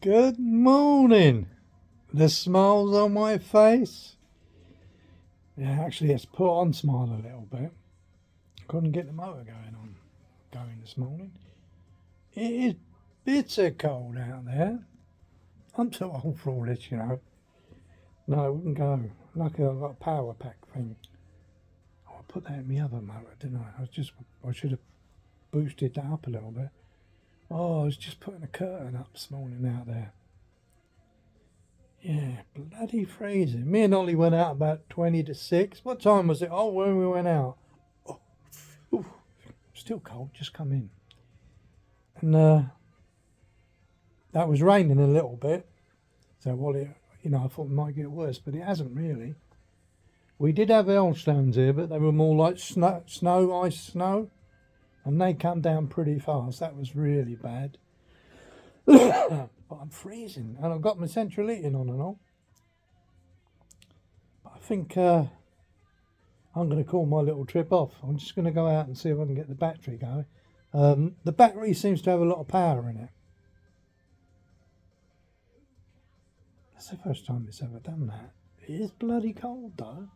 Good morning. The smile's on my face. Yeah, actually, it's put on smile a little bit. Couldn't get the motor going this morning. It is bitter cold out there. I'm too old for all this, you know. No, it wouldn't go. Luckily, I've got a power pack thing. Oh, I put that in my other motor, didn't I? I should have boosted that up a little bit. Oh, I was just putting a curtain up this morning out there. Yeah, bloody freezing. Me and Ollie went out about 20 to 6. What time was it? Oh, when we went out. Oh, ooh, still cold, just come in. And that was raining a little bit. So, I thought it might get worse, but it hasn't really. We did have hailstones here, but they were more like ice snow. And they come down pretty fast. That was really bad. But I'm freezing. And I've got my central heating on and all. But I think I'm going to call my little trip off. I'm just going to go out and see if I can get the battery going. The battery seems to have a lot of power in it. That's the first time it's ever done that. It is bloody cold though.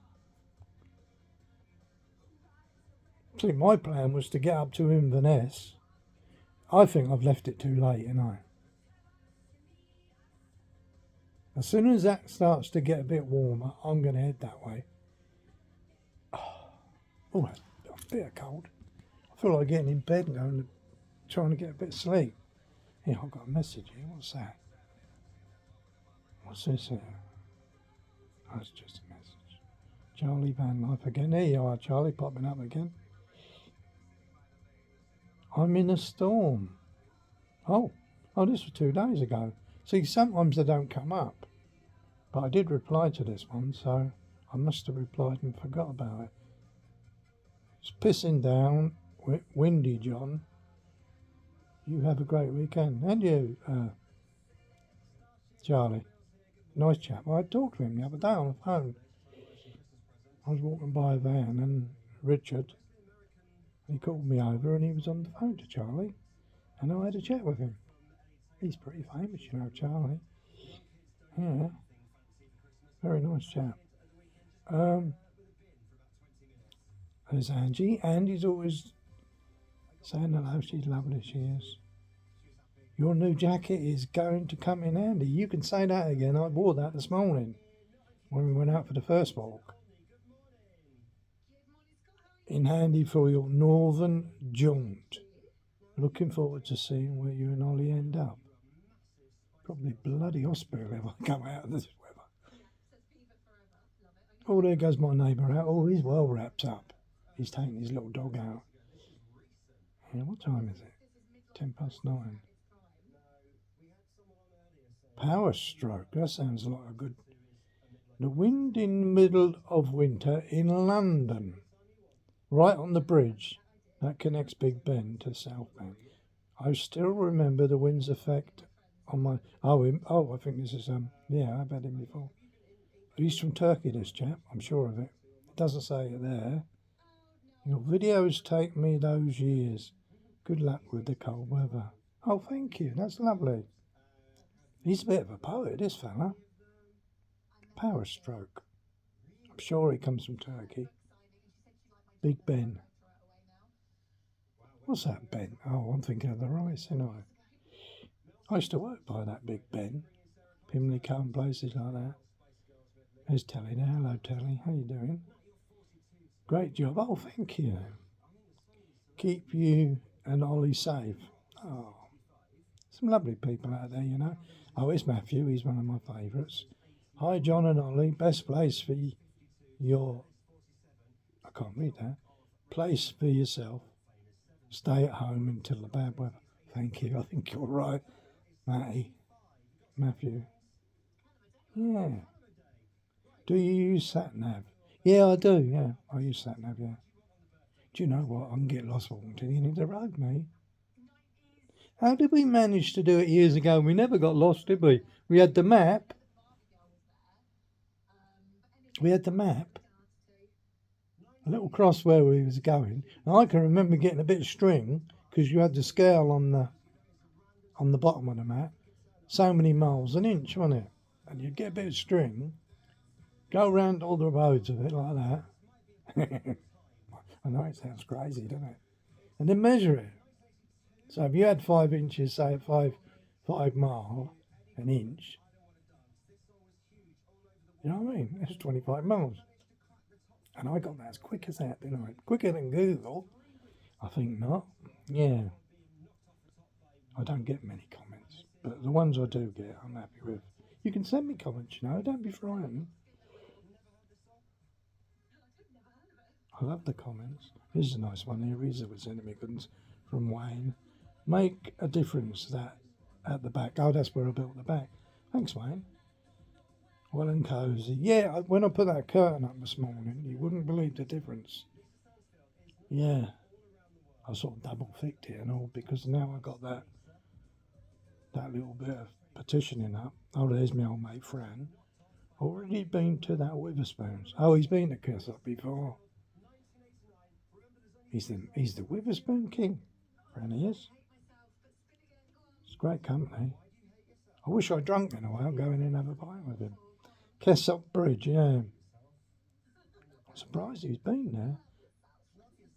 See, my plan was to get up to Inverness. I think I've left it too late, As soon as that starts to get a bit warmer, I'm going to head that way. Oh, that's a bit cold. I feel like getting in bed and trying to get a bit of sleep. Yeah, I've got a message here. What's that? What's this here? Oh, it's just a message. Charlie Van Life again. There you are, Charlie, popping up again. I'm in a storm. Oh, this was 2 days ago. See, sometimes they don't come up. But I did reply to this one, so I must have replied and forgot about it. It's pissing down, windy, John. You have a great weekend. And you, Charlie. Nice chap. I talked to him the other day on the phone. I was walking by a van and Richard, he called me over and he was on the phone to Charlie. And I had a chat with him. He's pretty famous, Charlie. Yeah. Very nice chap. There's Angie. Andy's always saying hello. She's lovely, she is. Your new jacket is going to come in handy. You can say that again. I wore that this morning when we went out for the first walk. In handy for your northern jaunt. Looking forward to seeing where you and Ollie end up. Probably bloody hospital if I come out of this weather. Oh, there goes my neighbour out. Oh, he's well wrapped up. He's taking his little dog out. Yeah, what time is it? 9:10. Power stroke. That sounds like a good... The wind in the middle of winter in London. Right on the bridge that connects Big Ben to South Bank. I still remember the wind's effect on my... I think this is... Yeah, I've had him before. He's from Turkey, this chap. I'm sure of it. It doesn't say it there. Your videos take me those years. Good luck with the cold weather. Oh, thank you. That's lovely. He's a bit of a poet, this fella. Power stroke. I'm sure he comes from Turkey. Big Ben. What's that, Ben? Oh, I'm thinking of the rice, ain't I used to work by that Big Ben. Pimlico and places like that. There's Telly there. Hello, Telly. How you doing? Great job. Oh, thank you. Keep you and Ollie safe. Oh, some lovely people out there, Oh, it's Matthew. He's one of my favourites. Hi, John and Ollie. Best place for your... I can't read that. Place for yourself. Stay at home until the bad weather. Thank you. I think you're right, Matthew. Yeah. Do you use sat-nav? Yeah, I do. Yeah, I use sat-nav, yeah. Do you know what? I can get lost walking to the end of the road, mate. How did we manage to do it years ago? We never got lost, did we? We had the map. A little cross where we was going. And I can remember getting a bit of string because you had the scale on the bottom of the map. so many miles an inch, wasn't it? And you'd get a bit of string, go round all the roads with it like that. I know it sounds crazy, doesn't it? And then measure it. So if you had 5 inches, say at 5 mile an inch, you know what I mean? That's 25 miles. And I got that as quick as that, didn't I? Quicker than Google. I think not. Yeah. I don't get many comments, but the ones I do get, I'm happy with. You can send me comments, you know. Don't be frightened. I love the comments. Here's a nice one here. Reza was sending me goods from Wayne. Make a difference that at the back. Oh, that's where I built the back. Thanks, Wayne. Well and cosy. Yeah, when I put that curtain up this morning, you wouldn't believe the difference. Yeah. I sort of double thicked it and all because now I got that little bit of partitioning up. Oh, there's my old mate Fran. Already been to that Witherspoons. Oh, he's been to Kessop before. He's the Witherspoon king. Fran is. It's great company. I wish I'd drunk in a while, go in and have a pint with him. Kessop Bridge, yeah. I'm surprised he's been there.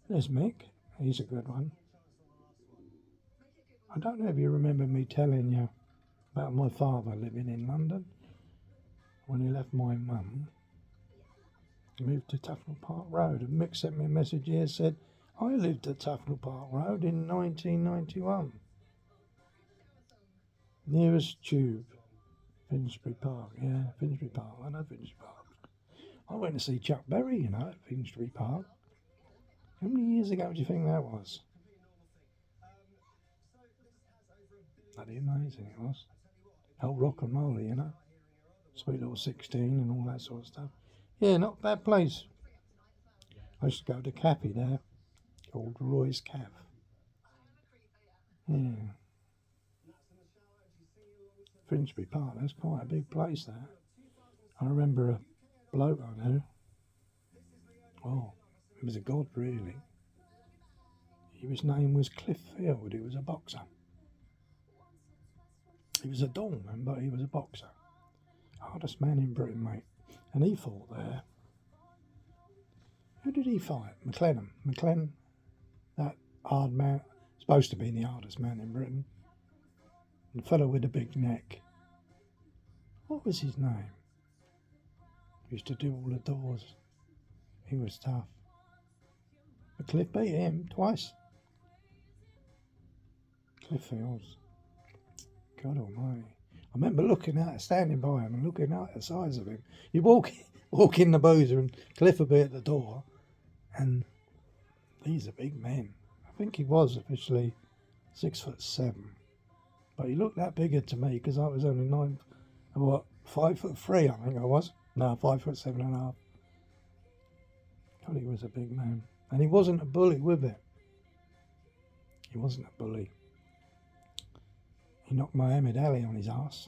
There's Mick. He's a good one. I don't know if you remember me telling you about my father living in London. When he left my mum, he moved to Tufnell Park Road. And Mick sent me a message here, said, I lived at Tufnell Park Road in 1991. Nearest tube, Finsbury Park. Yeah, Finsbury Park. I know Finsbury Park. I went to see Chuck Berry, you know, at Finsbury Park. How many years ago do you think that was? Bloody amazing it was. Old rock and roll, you know. Sweet Little 16 and all that sort of stuff. Yeah, not a bad place. I used to go to Cappy there, called Roy's Caff. Yeah. Finsbury Park, that's quite a big place, that. I remember a bloke I knew. Oh, he was a god, really. His name was Cliff Field. He was a boxer. He was a doorman, but he was a boxer. Hardest man in Britain, mate. And he fought there. Who did he fight? McLennan. That hard man. Supposed to be the hardest man in Britain. And the fellow with the big neck. What was his name? He used to do all the doors. He was tough. But Cliff beat him twice. Cliff Fields. God almighty. I remember standing by him and looking at the size of him. You walk in the boozer and Cliff would be at the door, and these are big men. I think he was officially 6'7", but he looked that bigger to me because I was only 5'3", I think I was. No, 5'7.5". God, he was a big man, and he wasn't a bully with it. He wasn't a bully. He knocked Muhammad Ali on his arse.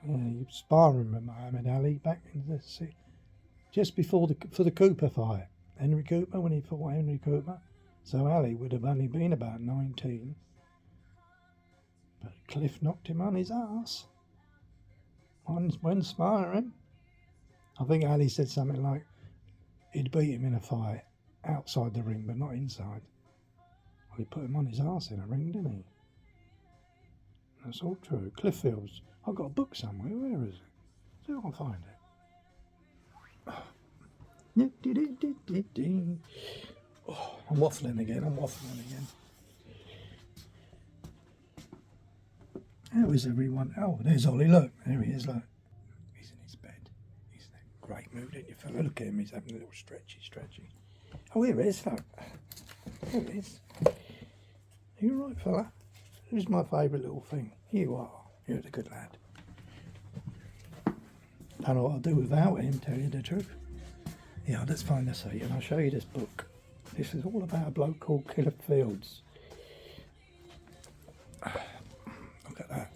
Yeah, he was sparring with Muhammad Ali back in the just before for the Cooper fight. Henry Cooper, when he fought Henry Cooper. So Ali would have only been about 19. But Cliff knocked him on his arse when sparring. I think Ali said something like he'd beat him in a fight outside the ring, but not inside. Well, he put him on his arse in a ring, didn't he? That's all true. Cliff Fields. I've got a book somewhere. Where is it? See if I can find it. Oh, I'm waffling again. How is everyone? Oh, there's Ollie. Look, there he is. Look, he's in his bed. He's in a great mood, isn't you, fella? Look at him. He's having a little stretchy. Oh, here he is. Look. There he is. Are you all right, fella? Who's my favourite little thing? You are. You're a good lad. Don't know what I'll do without him, tell you the truth. Yeah, let's find the seat and I'll show you this book. This is all about a bloke called Cliff Fields. Look at that.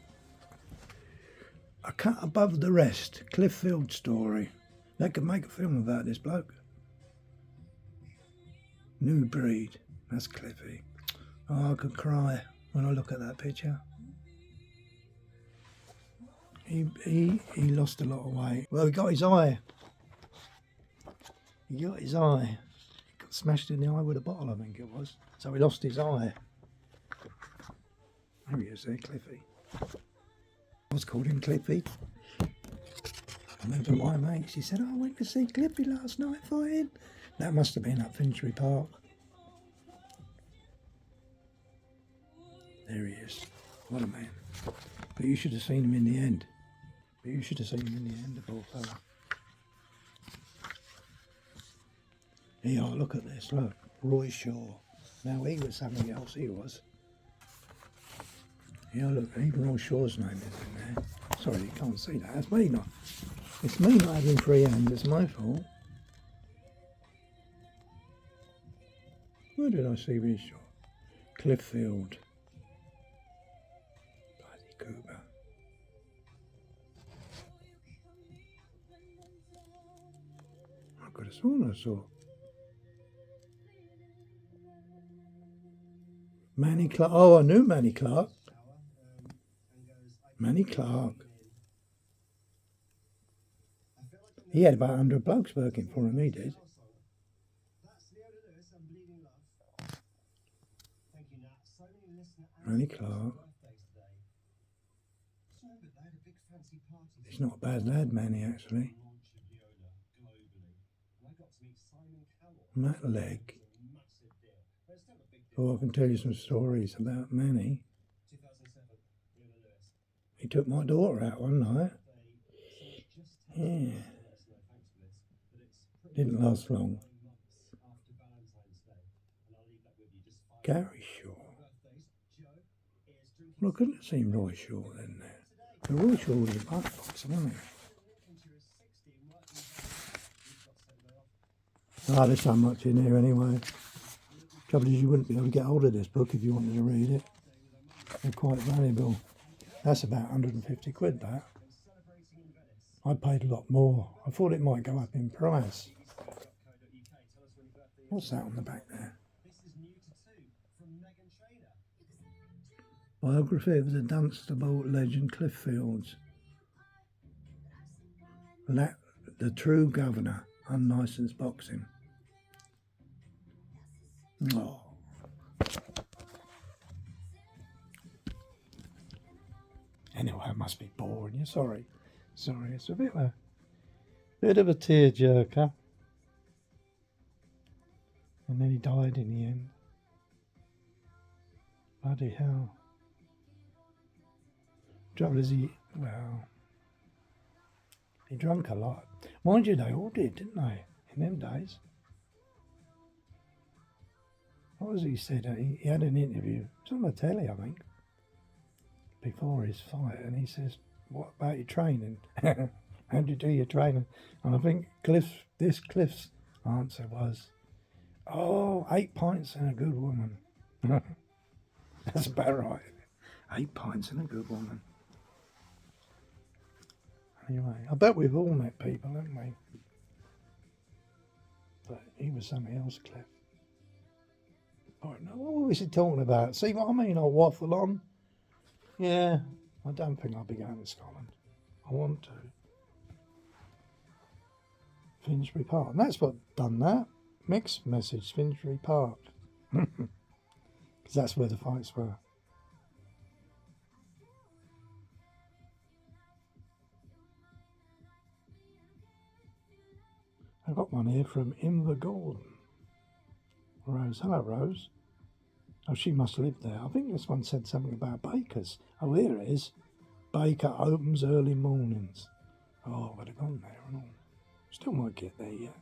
A cut above the rest. Cliff Fields story. They could make a film about this bloke. New breed. That's Cliffy. Oh, I could cry when I look at that picture. He lost a lot of weight. Well, he got his eye. He got his eye. He got smashed in the eye with a bottle, I think it was. So he lost his eye. There he is there, Cliffy. I was called him Cliffy. I remember my mate, she said, oh, I went to see Cliffy last night fighting. That must have been at Finchley Park. There he is. What a man. But you should have seen him in the end. The poor fella. Here, look at this, look. Roy Shaw. Now he was something else, he was. Yeah, look, even Roy Shaw's name is in there. Sorry, you can't see that. It's me not having free hands, it's my fault. Where did I see Roy Shaw? Clifffield. Bloody Cooper. I could have sworn I saw. Manny Clark. Oh, I knew Manny Clark. Manny Clark. He had about 100 blokes working for him, he did. Manny Clark. He's not a bad lad, Manny, actually. Matt Legg. Oh, I can tell you some stories about Manny. He took my daughter out one night. Yeah. Didn't last long. Gary Shaw. Well, I couldn't have seen Roy Shaw then there. But Roy Shaw was a boxer, wasn't he? Ah, there's so much in here anyway. Trouble is you wouldn't be able to get hold of this book if you wanted to read it. They're quite valuable. That's about 150 quid, that. I paid a lot more. I thought it might go up in price. What's that on the back there? Biography of the Dunstable legend Clifffields. The True Governor, Unlicensed Boxing. Oh. Anyway, it must be boring you. Sorry, it's a bit of a tearjerker. And then he died in the end. Bloody hell. Trouble is he drank a lot. Mind you, they all did, didn't they, in them days? What was he said? He had an interview. It was on the telly, I think, before his fight, and he says, what about your training? How do you do your training? And I think Cliff's answer was, 8 pints and a good woman. That's about right. 8 pints and a good woman. Anyway, I bet we've all met people, haven't we? But he was something else, Cliff. I don't know, what was he talking about? See what I mean? I'll waffle on. Yeah, I don't think I'll be going to Scotland. I want to. Finchley Park. And that's what done that. Mixed message, Finchley Park. Because that's where the fights were. I got one here from Inver Gordon. Rose. Hello, Rose. Oh, she must live there. I think this one said something about Baker's. Oh, here it is. Baker opens early mornings. Oh, I would have gone there and all. Still might get there yet.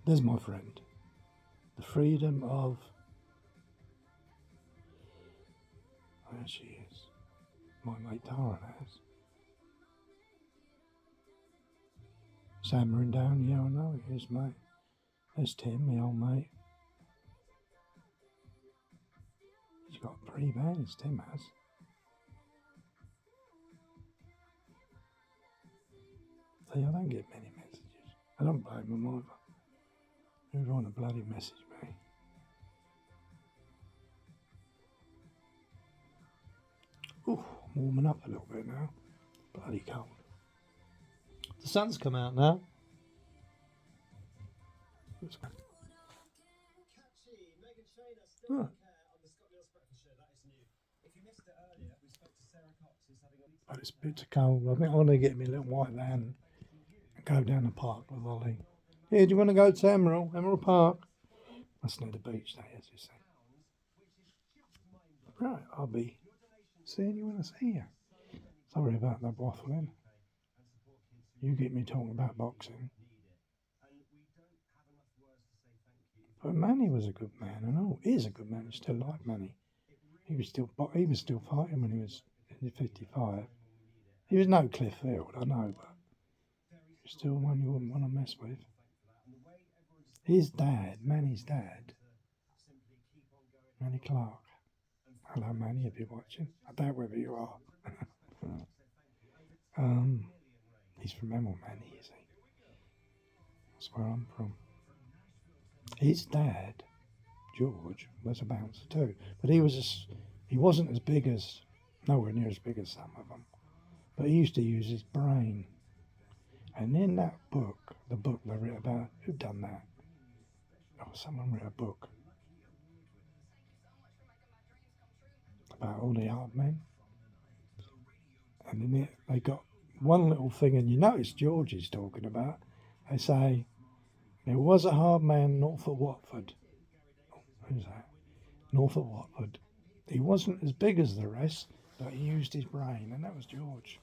There's my friend. The freedom of... There she is. My mate Tara has. Hammering down, yeah, I know it is, mate. There's Tim, my old mate. He's got 3 bands, Tim has. See, I don't get many messages. I don't blame them either. Who'd want to bloody message me? Ooh, I'm warming up a little bit now. Bloody cold. The sun's come out now. Oh. But it's a bit cold. I think I'm going to get me a little white van and go down the park with Ollie. Yeah, do you want to go to Emerald Park? That's near the beach, that is, you see. Right, I'll be seeing you when I see you. Sorry about that waffling. You get me talking about boxing. But Manny was a good man, and all is a good man. I still like Manny. He was still fighting when he was 55. He was no Cliff Field, I know, but he was still one you wouldn't want to mess with. His dad, Manny's dad, Manny Clark. Hello, Manny, if you're watching. I doubt whether you are. He's from Hemel, Manny, is he? That's where I'm from. His dad, George, was a bouncer too, but he wasn't as big as, nowhere near as big as some of them. But he used to use his brain. And in that book, the book they wrote about, who done that? Oh, someone wrote a book about all the hard men. And in it, they got one little thing, and you notice George is talking about. They say, there was a hard man north of Watford. Oh, who's that? North of Watford. He wasn't as big as the rest, but he used his brain, and that was George.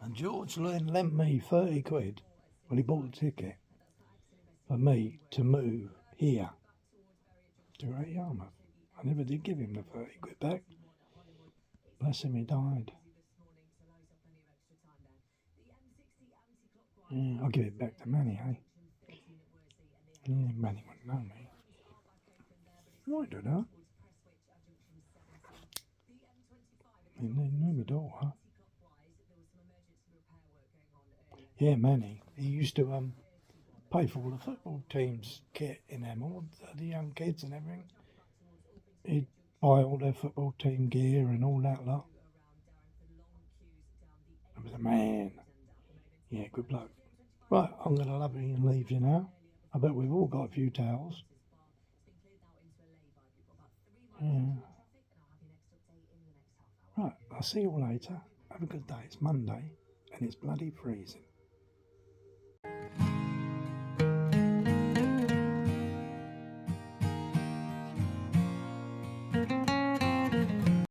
And George lent me 30 quid. Well, he bought a ticket for me to move here to Great Yarmouth. I never did give him the 30 quid back. Bless him, he died. Yeah, I'll give it back to Manny, eh? Yeah, Manny wouldn't know me. Might do that. He knew my daughter. Yeah, Manny. He used to pay for all the football teams' kit in them, all the young kids and everything. He'd buy all their football team gear and all that lot. He was a man. Yeah, good bloke. Right, I'm going to love you and leave you now. I bet we've all got a few towels. Yeah. Right, I'll see you all later. Have a good day. It's Monday and it's bloody freezing.